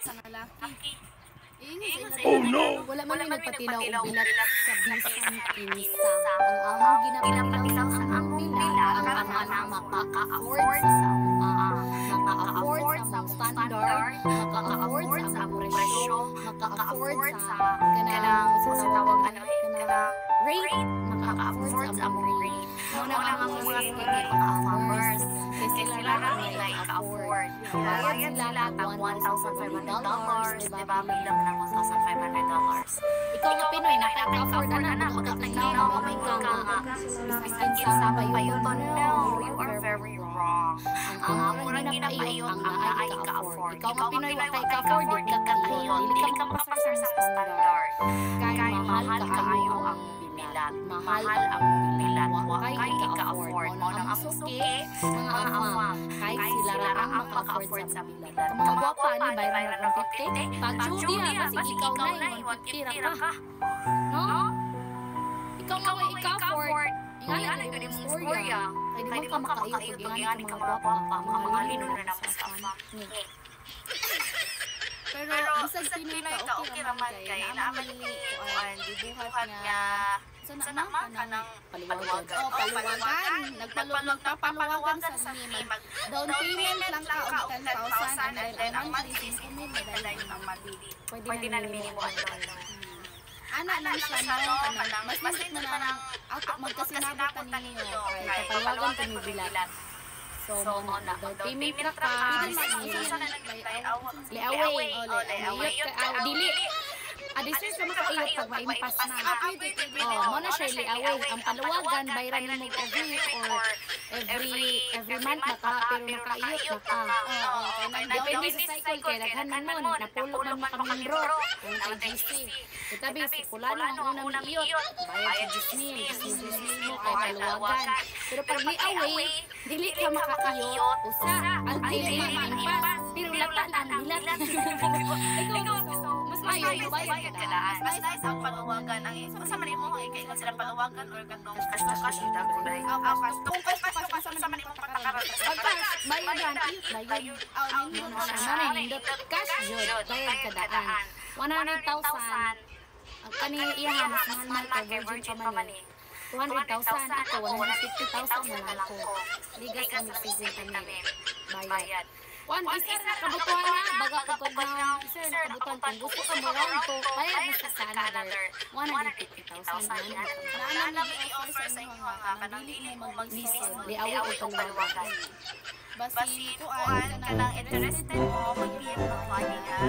sa lalaki. Oh no! Wala man may nagpatilaw o bilat sa bisan kinsa. Ang among ginapatilaw sa among bilat ang kanang maka-afford sa among standard, maka-afford sa among presyo, maka-afford sa kanang sa tawag rate, maka-afford sa among rate. Muna ang mga farmers kasi sila lang ay ka-afford. Bayad sila tag $1,500, diba? Bilang ng $1,500. Ikaw nga Pinoy, nakaka-afford na utak na ikaw, mamay ka nga. Biskin sa payuton, no, you are very wrong. Ang amurang ginapaiyon ang naay ka-afford. Ikaw nga Pinoy, wakay ka-afford, di ka katayon, dili ka mapasar sa standard. Kaya mahal kaayo ang bilat. Mahal ang bilat, wakay ka-afford. Mo nang ang suki, mga ama, kahit sila ang maka-afford sa bilat. Kung mga gwapa ni bayran ng 50, pag-judi ha, kasi ikaw na yung 150 ka. No? Ikaw nga may ika-afford. Ingala ko din mong storya. Kaya di mo ka makaiyo pag ingani ka mga gwapa, mga lino na naman sa fama. Pero bisag Pinoy ka, okay raman kay naaman ni dibuhat niya. Sana naman kanang paliwagan. Oh, paliwagan. Nagpapaluwagan sa mimag. Down payment lang ka og 10,000 and then ang monthly 5,000 medalay ng monthly. Pwede na minimum doon. Ana lang siya no kanang mas hindi na nang magkasinabot ta ninyo kay paliwagan kami bilat. So, down payment ra ka. Liaway. Dili. Adisir sa makaiyot pag maimpas na. Mo na siya liaway. Ang paluwagan, bayran mo every week or every month na ka, pero nakaiyot na ka. Depende sa cycle kaya naghanan mo, napulo man makamimbro. Ang GC. Katabi, pula na ang unang iyot. Bayad sa 10,000 mo kay paluwagan. Pero pag liaway, dili ka makaiyot. Usa, ang dili maimpas. Pero lata lang, bilat. Ikaw gusto. Mas mayo bayad mas nice ang palawagan ang sa man mo kailan sila palawagan or katong cash to cash yung dagulay kung cash sa man mo patakaran bayadan bayad ang nindot cash jud bayad kadaan 100,000 kani iyahan mas mahal kay virgin pa man 200,000 ako 150,000 na lang ko ligas ang season kami bayad. Juan, isir na kabutuhan na, baga kapag na isir na kabutuhan, kung gusto ka mo lang ito, kaya mo sa another 150,000 na. Naanami i-offer sa inyo nga, kanang dili mo mag-listen, liawi o paluwagan. Basi, kuan, kanang interested mo, mag-PM ng money nga,